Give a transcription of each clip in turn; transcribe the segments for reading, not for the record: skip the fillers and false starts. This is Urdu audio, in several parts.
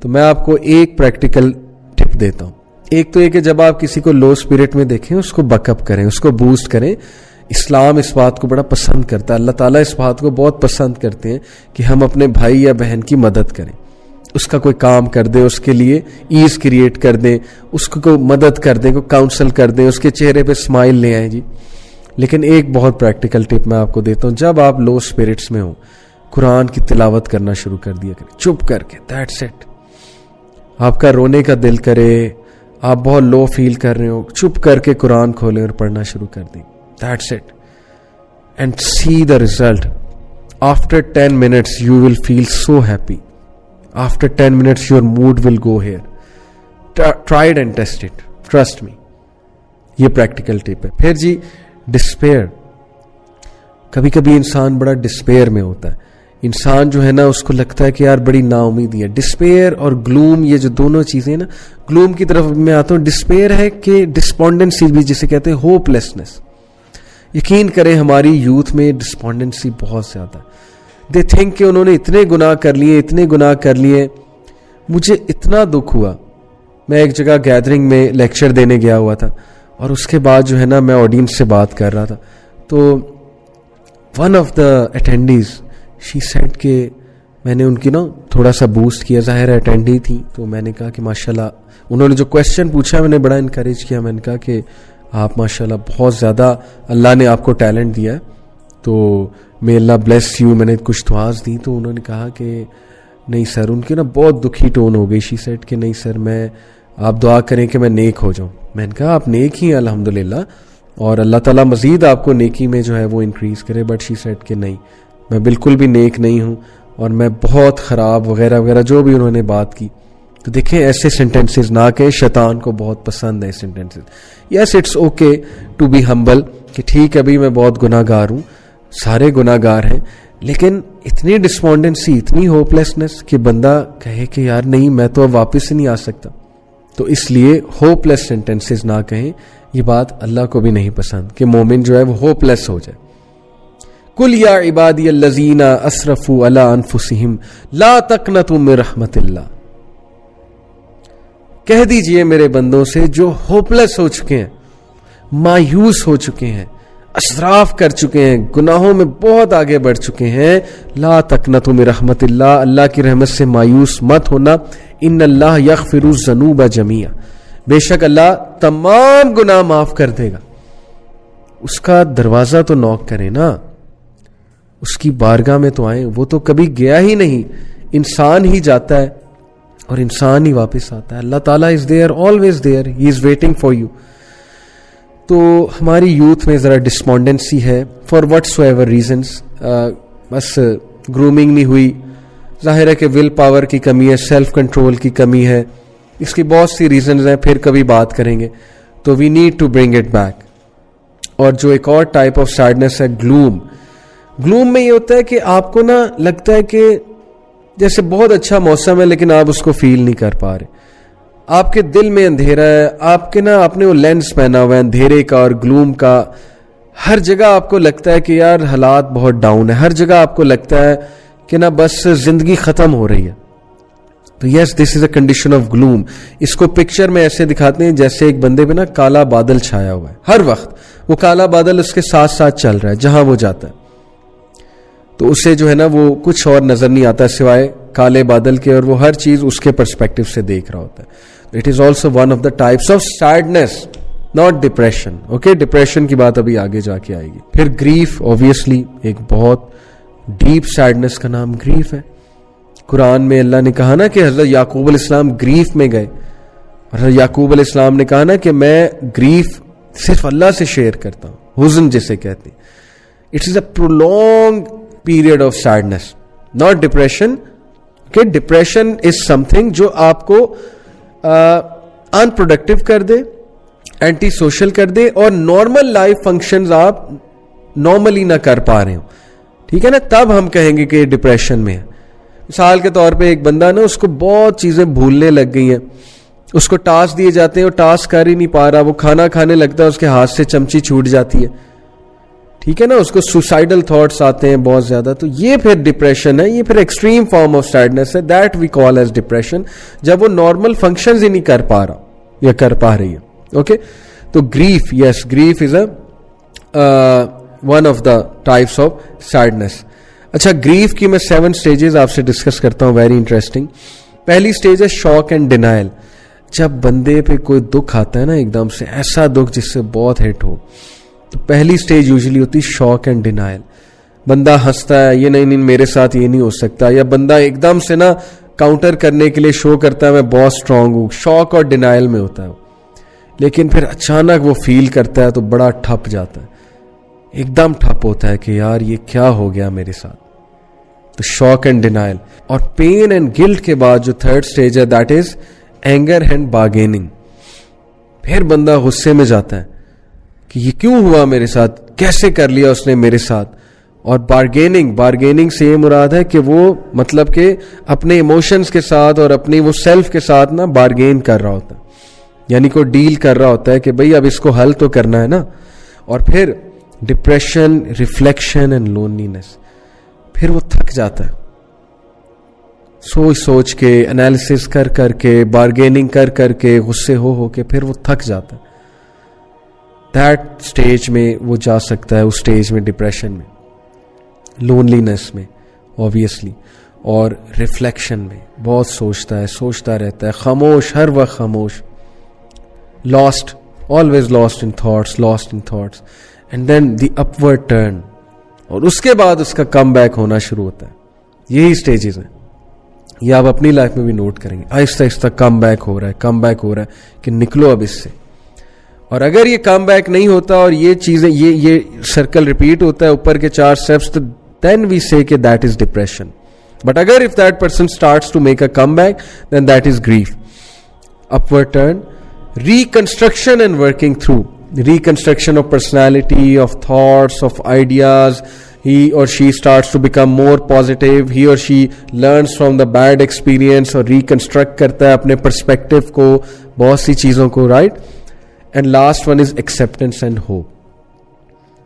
تو میں آپ کو ایک پریکٹیکل ٹپ دیتا ہوں. ایک تو یہ کہ جب آپ کسی کو لو اسپرٹ میں دیکھیں اس کو بک اپ کریں, اس کو بوسٹ کریں. اسلام اس بات کو بڑا پسند کرتا ہے, اللہ تعالیٰ اس بات کو بہت پسند کرتے ہیں کہ ہم اپنے بھائی یا بہن کی مدد کریں, اس کا کوئی کام کر دیں, اس کے لیے ایز کریٹ کر دیں, اس کو کوئی مدد کر دیں, کوئی کاؤنسل کر دیں, اس کے چہرے پہ اسمائل لے آئیں جی. لیکن ایک بہت پریکٹیکل ٹپ میں آپ کو دیتا ہوں, جب آپ لو اسپرٹس میں ہوں قرآن کی تلاوت کرنا شروع کر دیا کریں چپ کر کے. That's it. آپ کا رونے کا دل کرے, آپ بہت لو فیل کر رہے ہو, چپ کر کے قرآن کھولیں اور پڑھنا شروع کر دیں. That's it. And see the result. After 10 minutes, you will feel so happy. After 10 minutes, your mood will go here. Try it and test it. Trust me. یہ پریکٹیکل ٹپ ہے. پھر جی ڈسپیئر. کبھی کبھی انسان بڑا ڈسپیئر میں ہوتا ہے. انسان جو ہے نا اس کو لگتا ہے کہ یار بڑی نا امیدی ہے. ڈسپیئر اور گلوم, یہ جو دونوں چیزیں نا, گلوم کی طرف میں آتا ہوں. ڈسپیئر ہے کہ ڈسپونڈنسی بھی جسے کہتے ہیں, ہوپ لیسنس. یقین کریں ہماری یوتھ میں ڈسپونڈنسی بہت زیادہ ہے. دے تھنک کہ انہوں نے اتنے گناہ کر لیے. مجھے اتنا دکھ ہوا, میں ایک جگہ گیدرنگ میں لیکچر دینے گیا ہوا تھا اور اس کے بعد جو ہے نا میں آڈینس سے بات کر رہا تھا, تو one of the attendees she said کہ میں نے ان کی نا تھوڑا سا بوسٹ کیا, ظاہر اٹینڈی تھی, تو میں نے کہا کہ ماشاءاللہ انہوں نے جو کویشچن پوچھا میں نے بڑا انکریج کیا. میں نے کہا کہ آپ ماشاءاللہ بہت زیادہ اللہ نے آپ کو ٹیلنٹ دیا ہے, تو may اللہ بلیس یو. میں نے کچھ دعاز دی تو انہوں نے کہا کہ نہیں سر, ان کی نا بہت دکھی ٹون ہو گئی. شی سیڈ کہ نہیں سر, میں آپ دعا کریں کہ میں نیک ہو جاؤں. میں نے کہا آپ نیک ہی ہیں الحمدللہ, اور اللہ تعالیٰ مزید آپ کو نیکی میں جو ہے وہ انکریز کرے. بٹ شی سیڈ کہ نہیں, میں بالکل بھی نیک نہیں ہوں اور میں بہت خراب وغیرہ وغیرہ جو بھی انہوں نے بات کی. تو دیکھیں ایسے سینٹینسز نہ کہ شیطان کو بہت پسند ہے sentences. Yes it's okay to be humble کہ ٹھیک ہے ابھی میں بہت گناہ گار ہوں, سارے گناہ گار ہیں, لیکن اتنی ڈسپونڈنسی, اتنی ہوپ لیسنس کہ بندہ کہے کہ یار نہیں میں تو اب واپس ہی نہیں آ سکتا. تو اس لیے ہوپ لیس سینٹینسز نہ کہیں. یہ بات اللہ کو بھی نہیں پسند کہ مومن جو ہے وہ ہوپ لیس ہو جائے. قل یا عبادی الذین اسرفوا علی انفسہم لا تقنطوا من رحمت اللہ. کہہ دیجئے میرے بندوں سے جو ہوپ لیس ہو چکے ہیں, مایوس ہو چکے ہیں, اسراف کر چکے ہیں, گناہوں میں بہت آگے بڑھ چکے ہیں, لا تقنطوا من رحمت اللہ, اللہ کی رحمت سے مایوس مت ہونا. ان اللہ یغفر الذنوب جميعا, بے شک اللہ تمام گناہ معاف کر دے گا. اس کا دروازہ تو نوک کرے نا, اس کی بارگاہ میں تو آئیں. وہ تو کبھی گیا ہی نہیں, انسان ہی جاتا ہے اور انسان ہی واپس آتا ہے. اللہ تعالیٰ is there, always there, he is waiting for you. تو ہماری یوتھ میں ذرا ڈسپونڈنسی ہے for what so ever reasons. بس گرومنگ نہیں ہوئی, ظاہر ہے کہ ول پاور کی کمی ہے, سیلف کنٹرول کی کمی ہے, اس کی بہت سی ریزنز ہیں, پھر کبھی بات کریں گے. تو we need to bring it back. اور جو ایک اور ٹائپ آف سیڈنس ہے گلوم. گلوم میں یہ ہوتا ہے کہ آپ کو نا لگتا ہے کہ جیسے بہت اچھا موسم ہے لیکن آپ اس کو فیل نہیں کر پا رہے. آپ کے دل میں اندھیرا ہے, آپ کے نا آپ نے وہ لینس پہنا ہوا ہے اندھیرے کا اور گلوم کا. ہر جگہ آپ کو لگتا ہے کہ یار حالات بہت ڈاؤن ہے, ہر جگہ آپ کو لگتا ہے کہ نا بس زندگی ختم ہو رہی ہے. تو یس دس از اے کنڈیشن آف گلوم. اس کو پکچر میں ایسے دکھاتے ہیں جیسے ایک بندے پہ نا کالا بادل چھایا ہوا ہے, ہر وقت وہ کالا بادل اس کے ساتھ ساتھ چل رہا ہے جہاں وہ جاتا ہے. تو اسے جو ہے نا وہ کچھ اور نظر نہیں آتا سوائے کالے بادل کے, اور وہ ہر چیز اس کے پرسپیکٹو سے دیکھ رہا ہوتا ہے. It is also one of the types of sadness, not depression. Okay, depression کی بات ابھی آگے جا کے آئے گی. پھر گریف, اوبیسلی ایک بہت ڈیپ سیڈنس کا نام گریف ہے. قرآن میں اللہ نے کہا نا کہ حضرت یعقوب علیہ السلام گریف میں گئے, اور حضرت یعقوب علیہ السلام نے کہا نا کہ میں گریف صرف اللہ سے شیئر کرتا ہوں, حزن جسے کہتے ہیں. It is a prolonging period of sadness, not depression. کہ ڈپریشن از سم تھنگ جو آپ کو ان پروڈکٹیو کر دے, اینٹی سوشل کر دے, اور نارمل لائف فنکشنز آپ نارملی نہ کر پا رہے ہوں. ٹھیک ہے نا, تب ہم کہیں گے کہ ڈپریشن میں ہے. مثال کے طور پہ ایک بندہ نا اس کو بہت چیزیں بھولنے لگ گئی ہیں, اس کو ٹاسک دیے جاتے ہیں, وہ ٹاسک کر ہی نہیں پا رہا, وہ کھانا کھانے لگتا ہے اس کے ہاتھ سے چمچی چھوٹ جاتی ہے. ٹھیک ہے نا, اس کو سوسائڈل تھاٹس آتے ہیں بہت زیادہ, تو یہ پھر ڈپریشن ہے, یہ پھر ایکسٹریم فارم آف سیڈنس ہے, that we call as depression, جب وہ نارمل فنکشنز ہی نہیں کر پا رہا یا کر پا رہی ہے. اوکے, تو grief, yes grief is one of the types of sadness. اچھا, گریف کی میں 7 اسٹیجز آپ سے ڈسکس کرتا ہوں, ویری انٹرسٹنگ. پہلی اسٹیج ہے شاک اینڈ ڈینائل. جب بندے پہ کوئی دکھ آتا ہے نا ایک دم سے, ایسا دکھ جس سے بہت ہٹ ہو, تو پہلی اسٹیج یوزلی ہوتی شاک اینڈ ڈینائل. بندہ ہنستا ہے, یہ نہیں میرے ساتھ یہ نہیں ہو سکتا, یا بندہ ایک دم سے نا کاؤنٹر کرنے کے لیے شو کرتا ہے میں بہت اسٹرانگ ہوں, شاک اور ڈینائل میں ہوتا ہے. لیکن پھر اچانک وہ فیل کرتا ہے تو بڑا ٹھپ جاتا ہے, ایک دم ٹھپ ہوتا ہے کہ یار یہ کیا ہو گیا میرے ساتھ. تو شاک اینڈ ڈینائل. اور پین اینڈ گلٹ کے بعد جو 3rd اسٹیج ہے that is anger and bargaining. پھر بندہ غصے میں جاتا ہے کہ یہ کیوں ہوا میرے ساتھ, کیسے کر لیا اس نے میرے ساتھ. اور بارگیننگ سے یہ مراد ہے کہ وہ مطلب کہ اپنے ایموشنز کے ساتھ اور اپنی وہ سیلف کے ساتھ نا بارگین کر رہا ہوتا ہے, یعنی کوئی ڈیل کر رہا ہوتا ہے کہ بھئی اب اس کو حل تو کرنا ہے نا. اور پھر ڈپریشن, ریفلیکشن اینڈ لونلینس. پھر وہ تھک جاتا ہے, سوچ کے, انالیسس کر کے, بارگیننگ کر کے, غصے ہو کے پھر وہ تھک جاتا ہے. دیٹ اسٹیج میں وہ جا سکتا ہے, اس اسٹیج میں ڈپریشن میں, لونلینس میں اوبویسلی, اور ریفلیکشن میں بہت سوچتا رہتا ہے, خاموش, ہر وقت خاموش, last, always lost in thoughts. And then the upward turn. اور اس کے بعد اس کا کم بیک ہونا شروع ہوتا ہے. یہی سٹیجز ہیں, یہ آپ اپنی لائف میں بھی نوٹ کریں گے. آہستہ آہستہ کم بیک ہو رہا ہے کہ نکلو اب اس سے. اور اگر یہ کم بیک نہیں ہوتا اور یہ چیزیں یہ سرکل ریپیٹ ہوتا ہے اوپر کے 4 steps, تو then we say کہ that is depression. But اگر if that person starts to make a comeback, then that is grief. Upward turn, reconstruction and working through. Reconstruction of personality, of thoughts, of ideas. He or she starts to become more positive. He or she learns from the bad experience اور reconstruct کرتا ہے اپنے perspective کو, بہت سی چیزوں کو, right? And last one is acceptance and hope.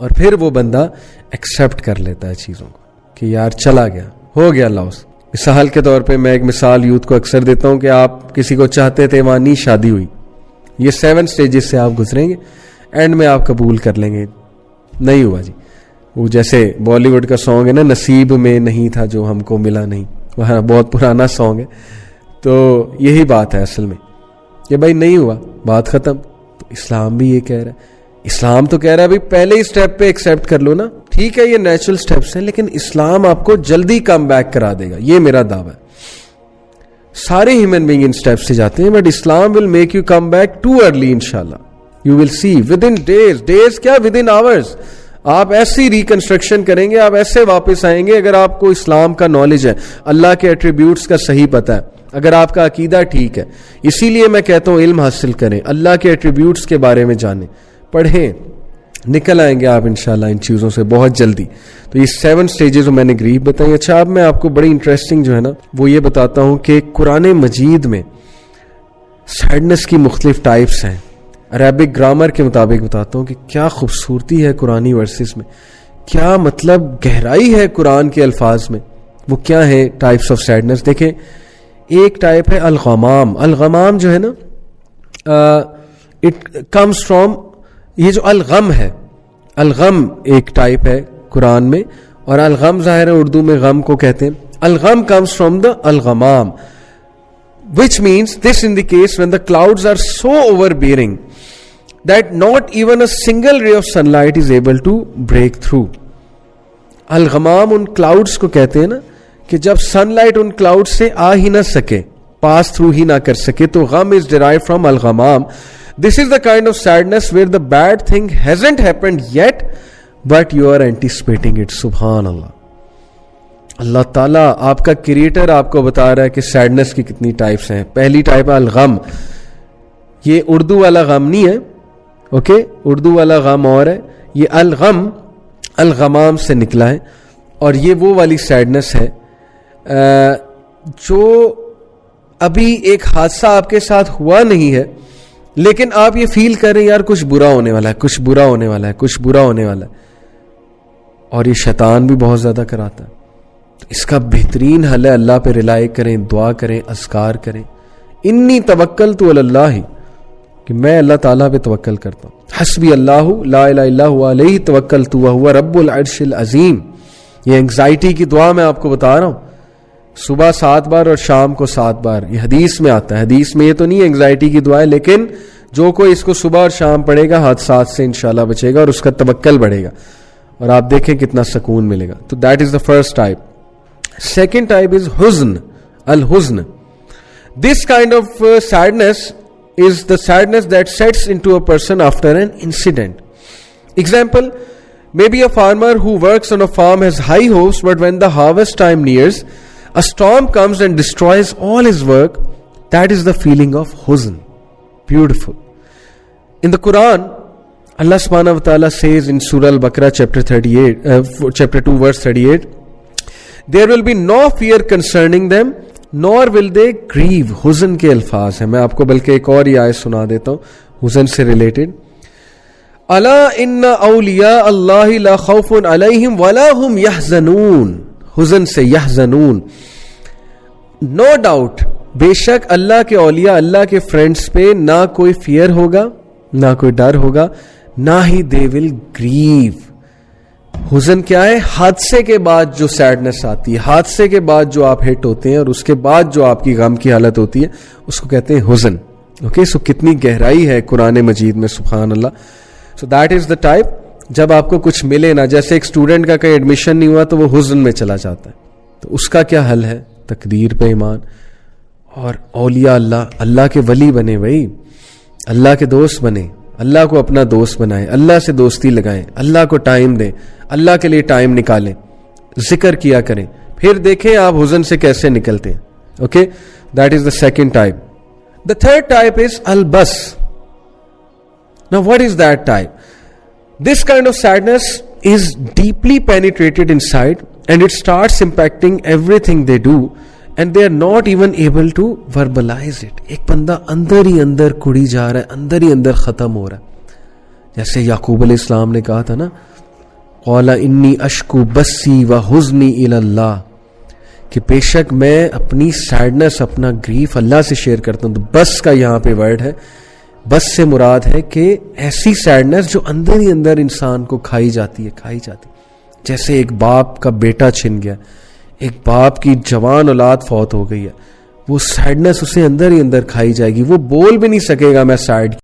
اور پھر وہ بندہ accept کر لیتا ہے چیزوں کو کہ یار چلا گیا, ہو گیا لاس. مثال کے طور پہ میں ایک مثال یوتھ کو اکثر دیتا ہوں کہ آپ کسی کو چاہتے تھے, وہاں نہیں شادی ہوئی. یہ 7 سٹیجز سے آپ گزریں گے, اینڈ میں آپ قبول کر لیں گے نہیں ہوا جی. وہ جیسے بالی ووڈ کا سانگ ہے نا, نصیب میں نہیں تھا جو ہم کو ملا نہیں, وہ بہت پرانا سانگ ہے. تو یہی بات ہے اصل میں کہ بھائی نہیں ہوا, بات ختم. تو اسلام بھی یہ کہہ رہا ہے, اسلام تو کہہ رہا ہے بھائی پہلے ہی اسٹیپ پہ ایکسیپٹ کر لو نا. ٹھیک ہے یہ نیچرل اسٹیپس ہیں, لیکن اسلام آپ کو جلدی کم بیک کرا دے گا, یہ میرا دعویٰ ہے. سارے ہیومن بینگ ان اسٹیپس سے جاتے ہیں, but Islam will make you come back to early انشاءاللہ. You will see within days کیا, ود ان آورز آپ ایسی ریکنسٹرکشن کریں گے, آپ ایسے واپس آئیں گے. اگر آپ کو اسلام کا نالج ہے, اللہ کے ایٹریبیوٹس کا صحیح پتہ ہے, اگر آپ کا عقیدہ ٹھیک ہے. اسی لیے میں کہتا ہوں علم حاصل کریں, اللہ کے ایٹریبیوٹس کے بارے میں جانیں, پڑھیں, نکل آئیں گے آپ انشاءاللہ ان چیزوں سے بہت جلدی. تو یہ 7 سٹیجز میں نے گریف بتائی. اچھا, اب میں آپ کو بڑی انٹرسٹنگ جو ہے نا وہ یہ بتاتا ہوں کہ قرآن مجید میں سیڈنس کی مختلف ٹائپس ہیں. عربک گرامر کے مطابق بتاتا ہوں کہ کیا خوبصورتی ہے قرآنی ورسز میں, کیا مطلب گہرائی ہے قرآن کے الفاظ میں. وہ کیا ہے ٹائپس آف سیڈنس؟ دیکھیں, ایک ٹائپ ہے الغمام. الغمام جو ہے نا اٹ کمز فرام, یہ جو الغم ہے, الغم ایک ٹائپ ہے قرآن میں, اور الغم ظاہر ہے اردو میں غم کو کہتے ہیں. الغم comes from the الغمام, which means this indicates when the clouds are so overbearing that not even a single ray of sunlight is able to break through. الغمام ان کلاؤڈز کو کہتے ہیں نا کہ جب سن لائٹ ان کلاؤڈ سے آ ہی نہ سکے, پاس تھرو ہی نہ کر سکے, تو غم is derived from الغمام. This is the kind of sadness where the bad thing hasn't happened yet, but you are anticipating it. سبحان اللہ. اللہ تعالیٰ آپ کا کریٹر آپ کو بتا رہا ہے کہ سیڈنس کی کتنی ٹائپس ہیں. پہلی ٹائپ ہے الغم. یہ اردو والا غم نہیں ہے, اوکے, اردو والا غم اور ہے. یہ الغم الغمام سے نکلا ہے, اور یہ وہ والی سیڈنس ہے جو ابھی ایک حادثہ آپ کے ساتھ ہوا نہیں ہے, لیکن آپ یہ فیل کر رہے ہیں یار کچھ برا ہونے والا ہے, کچھ برا ہونے والا ہے, کچھ برا ہونے والا ہے. اور یہ شیطان بھی بہت زیادہ کراتا ہے. تو اس کا بہترین حل ہے اللہ پہ ریلائی کریں, دعا کریں, اذکار کریں. انی توکلت علی اللہ, کہ میں اللہ تعالیٰ پہ توکل کرتا ہوں. حسبی اللہ لا الہ الا هو علیہ توکلت وہو رب العرش العظیم. یہ انگزائٹی کی دعا میں آپ کو بتا رہا ہوں, صبح 7 بار اور شام کو 7 بار. یہ حدیث میں آتا ہے. حدیث میں یہ تو نہیں انگزائٹی کی دعا ہے, لیکن جو کوئی اس کو صبح اور شام پڑھے گا حادثات سے انشاءاللہ بچے گا اور اس کا توکل بڑھے گا, اور آپ دیکھیں کتنا سکون ملے گا. تو that is the first type. Second type is حزن, الحزن. This kind of sadness is the sadness that sets into a person after an incident. Example, maybe a farmer who works on a farm has high hopes, but when the harvest time nears, a storm comes and destroys all his work. That is the feeling of huzn. Beautiful. In the Quran, Allah subhanahu wa ta'ala says in Surah Al-Baqarah chapter 2 verse 38, there will be no fear concerning them, nor will they grieve. حزن کے الفاظ ہیں. میں آپ کو بلکہ ایک اور آیت سنا دیتا ہوں حزن سے ریلیٹڈ. الا ان اولیاء اللہ لا خوف علیہم ولا هم يحزنون. حزن سے یحزنون. نو ڈاؤٹ, بے شک اللہ کے اولیاء, اللہ کے فرینڈز پہ نہ کوئی فیئر ہوگا, نہ کوئی ڈر ہوگا, نہ ہی دے ول گریو. حزن کیا ہے؟ حادثے کے بعد جو سیڈنس آتی ہے, حادثے کے بعد جو آپ ہٹ ہوتے ہیں اور اس کے بعد جو آپ کی غم کی حالت ہوتی ہے, اس کو کہتے ہیں حزن. اوکے, سو کتنی گہرائی ہے قرآن مجید میں, سبحان اللہ. So that is the type. جب آپ کو کچھ ملے نا, جیسے ایک اسٹوڈنٹ کا کہیں ایڈمیشن نہیں ہوا تو وہ حزن میں چلا جاتا ہے, تو اس کا کیا حل ہے؟ تقدیر پہ ایمان. اور اولیاء اللہ, اللہ کے ولی بنے بھائی, اللہ کے دوست بنے, اللہ کو اپنا دوست بنائیں, اللہ سے دوستی لگائیں, اللہ کو ٹائم دیں, اللہ کے لیے ٹائم نکالیں, ذکر کیا کریں, پھر دیکھیں آپ حزن سے کیسے نکلتے ہیں. Okay, that is the second type. The third type is البس. Now what is that type? This kind of sadness is deeply penetrated inside and it starts impacting everything they do and they are not even able to verbalize it. ایک بندہ اندر ہی اندر کڑی جا رہا ہے, اندر ہی اندر ختم ہو رہا ہے. جیسے یعقوب علیہ السلام نے کہا تھا نا, قال انی اشکو بسی و حزنی الی اللہ, کہ بے شک میں اپنی سیڈنس, اپنا گریف اللہ سے شیئر کرتا ہوں. تو بس کا یہاں پہ ورڈ ہے. بس سے مراد ہے کہ ایسی سیڈنس جو اندر ہی اندر انسان کو کھائی جاتی ہے. جیسے ایک باپ کا بیٹا چھن گیا, ایک باپ کی جوان اولاد فوت ہو گئی ہے, وہ سیڈنس اسے اندر ہی اندر کھائی جائے گی, وہ بول بھی نہیں سکے گا میں سیڈ